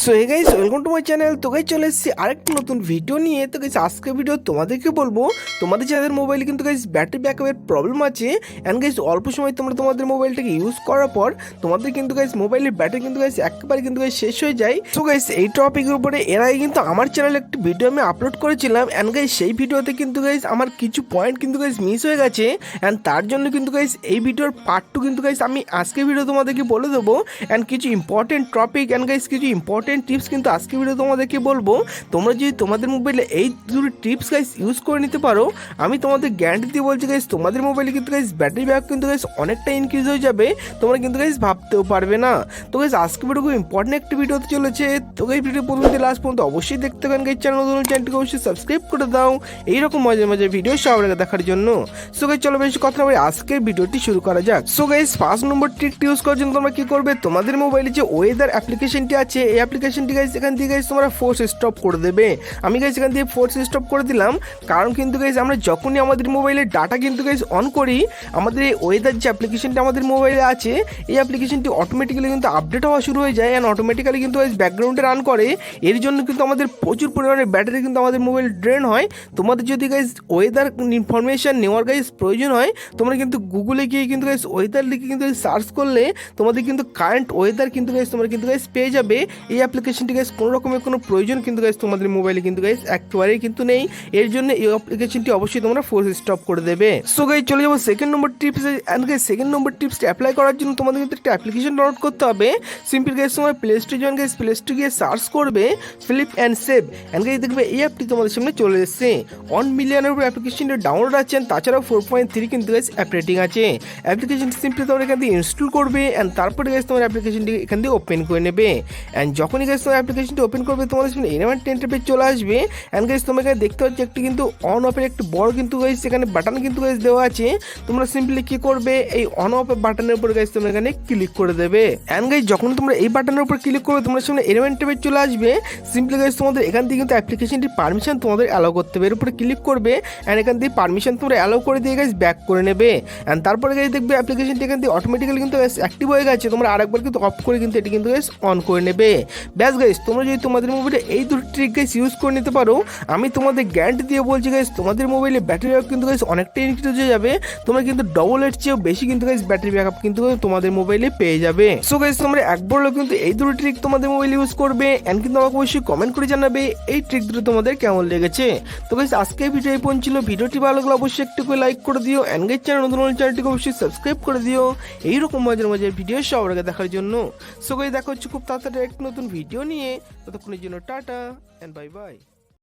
So hey guys, welcome to my channel. তো guys চলে এসেছি আরেকটা নতুন ভিডিও নিয়ে। তো গাইস আজকে ভিডিও তোমাদেরকে বলবো তোমাদের যাদের মোবাইলে কিন্তু গাইস ব্যাটারি ব্যাকআপের প্রবলেম আছে এন্ড গাইস অল্প সময় তোমরা তোমাদের মোবাইলটাকে ইউজ করার পর তোমাদের কিন্তু গাইস মোবাইলের ব্যাটারি কিন্তু গাইস একেবারে কিন্তু গাইস শেষ হয়ে যায়। সো গাইস এই টপিকের উপরে এর আগে কিন্তু আমার চ্যানেলে একটা ভিডিও আমি আপলোড করেছিলাম এন্ড গাইস সেই ভিডিওতে কিন্তু গাইস আমার কিছু পয়েন্ট কিন্তু গাইস মিস হয়ে গেছে এন্ড তার জন্য কিন্তু গাইস এই ভিডিওর পার্ট 2 কিন্তু গাইস আমি আজকে ভিডিও তোমাদেরকে বলে দেবো এন্ড কিছু ইম্পর্টেন্ট টপিক এন্ড গাইস কিছু ইম্পর্টেন্ট টিপস কিন্তু আজকে ভিডিও তোমাদেরকে বলবো। তোমরা যদি তোমাদের মোবাইলে এই দুটো টিপস গাইস ইউজ করে নিতে পারো, আমি তোমাদের গ্যারান্টি দিয়ে বলছি গাইস তোমাদের মোবাইলে কিন্তু গাইস ব্যাটারি ব্যাকআপ কিন্তু গাইস অনেকটা ইনক্রিজ হয়ে যাবে, তোমরা কিন্তু গাইস ভাবতেও পারবে না। তো গাইস আজকে ভিডিও খুব ইম্পর্টেন্ট একটা ভিডিও হতে চলেছে। তো গাইস ভিডিও প্রথম থেকে লাস্ট পর্যন্ত অবশ্যই দেখতে পাবেন। গাইস চ্যানেলটিকে অবশ্যই সাবস্ক্রাইব করে দাও এইরকম মজার মজার ভিডিও সবার আগে দেখার জন্য। সো গাইস চলো বেশি কথা না বলে আজকের ভিডিওটি শুরু করা যাক। সো গাইস ফার্স্ট নম্বর ট্রিকটি ইউজ করার জন্য তোমরা কি করবে, তোমাদের মোবাইলে যে ওয়েদার অ্যাপ্লিকেশনটি আছে এই অ্যাপ্লিকেশনটি গাইস এখান থেকে গাইস তোমরা ফোর্স স্টপ করে দেবে। আমি গাইস এখান থেকে ফোর্স স্টপ করে দিলাম, কারণ কিন্তু গাইস আমরা যখনই আমাদের মোবাইলে ডাটা কিন্তু গাইস অন করি, আমাদের এই ওয়েদার যে অ্যাপ্লিকেশনটি আমাদের মোবাইলে আছে এই অ্যাপ্লিকেশনটি অটোমেটিক্যালি কিন্তু আপডেট হওয়া শুরু হয়ে যায় অ্যান্ড অটোমেটিক্যালি কিন্তু গাইস ব্যাকগ্রাউন্ডে রান করে। এর জন্য কিন্তু আমাদের প্রচুর পরিমাণে ব্যাটারি কিন্তু আমাদের মোবাইল ড্রেন হয়। তোমাদের যদি গাইস ওয়েদার ইনফরমেশন নেওয়ার গাইস প্রয়োজন হয়, তোমরা কিন্তু গুগলে গিয়ে কিন্তু গাইস ওয়েদার লিখে কিন্তু সার্চ করলে তোমাদের কিন্তু কারেন্ট ওয়েদার কিন্তু গাইস তোমরা কিন্তু গাইস পেয়ে যাবে। এই অ্যাপ্লিকেশনটি গাইস কোনো রকমের কোনো প্রয়োজন কিন্তু গাইস তোমাদের মোবাইলে কিন্তু গাইস একেবারেই কিন্তু নেই। এর জন্য এই অ্যাপ্লিকেশনটি অবশ্যই তোমরা ফোর্স স্টপ করে দেবে। সো গাইস চলে যাবো second number tips and guys second number টিপসটি অ্যাপ্লাই করার জন্য তোমাদের কিন্তু একটা অ্যাপ্লিকেশন ডাউনলোড করতে হবে। সিম্পল গাইস তোমরা প্লে স্টোরে যান, গাইস প্লে স্টোরে গিয়ে সার্চ করবে flip and save and guys দেখবে এই অ্যাপটি তোমাদের সামনে চলে এসেছে। 1 মিলিয়নের উপর অ্যাপ্লিকেশনটি ডাউনলোড আছে, তাছাড়াও 4.3 কিন্তু গাইস অ্যাপ রেটিং আছে। অ্যাপ্লিকেশনটি সিম্পলি তোমরা এখান থেকে ইনস্টল করবে এন্ড তারপরে গাইস তোমার অ্যাপ্লিকেশনটি এখান থেকে ওপেন করে নেবে এন্ড যখনই গাইস তোমার অ্যাপ্লিকেশনটি ওপেন করবে তোমাদের সামনে এরকম ইন্টারফেস চলে আসবে এন্ড গাইস তোমরা এখানে দেখতে পাচ্ছ একটি কিন্তু অন অফের একটি বড় কিন্তু গাইস এখানে বাটন কিন্তু গাইস দেওয়া আছে। তোমরা সিম্পলি কি করবে, এই অন অফ বাটনের উপর গাইস তোমরা এখানে ক্লিক করে দেবে এন্ড গাইস যখন তোমরা এই বাটনের উপর ক্লিক করবে তোমাদের সামনে এরকম ইন্টারফেস চলে আসবে। সিম্পলি গাইস তোমাদের এখান থেকে কিন্তু অ্যাপ্লিকেশনটি পারমিশন তোমাদের অ্যালাউ করতে হবে, এর উপরে ক্লিক করবে এন্ড এখান থেকে পারমিশন তোমরা অ্যালাউ করে দিয়ে গাইস ব্যাক করে নেবে এন্ড তারপরে গাইস দেখবে অ্যাপ্লিকেশনটি এখান থেকে অটোমেটিক্যালি কিন্তু গাইস অ্যাক্টিভ হয়ে গেছে। তোমরা আরেকবার কিন্তু অফ করে কিন্তু এটি কিন্তু গাইস অন করে নেবে। ব্যাস গাইস তোমরা যদি তোমাদের মোবাইলে এই দুটো ট্রিক গাইস ইউজ করে নিতে পারো, আমি তোমাদের গ্যারান্টি দিয়ে বলছি গাইস তোমাদের মোবাইলে ব্যাটারি ব্যাকআপ কিন্তু গাইস অনেকটা ইনক্রিজ হয়ে যাবে। তোমরা কিন্তু ডবল এর চেয়েও বেশি কিন্তু গাইস ব্যাটারি ব্যাকআপ কিন্তু তোমাদের মোবাইলে পেয়ে যাবে। সো গাইস তোমরা একবার কিন্তু এই দুটো ট্রিক তোমাদের মোবাইলে ইউজ করবে এন্ড কিন্তু আমাকে অবশ্যই কমেন্ট করে জানাবে এই ট্রিক দুটো তোমাদের কেমন লেগেছে। তো গাইস আজকের ভিডিও এই পর্যন্ত ছিল। ভিডিওটি ভালো লাগলে অবশ্যই একটু করে লাইক করে দিও এন্ড গাইস নতুন চ্যানেলটিকে অবশ্যই সাবস্ক্রাইব করে দিও এইরকম মজার মজার ভিডিও সবার আগে দেখার জন্য। সো গাইস দেখা হচ্ছে খুব তাড়াতাড়ি এক নতুন ভিডিও নিয়ে, ততক্ষণের জন্য টাটা এন্ড বাই বাই।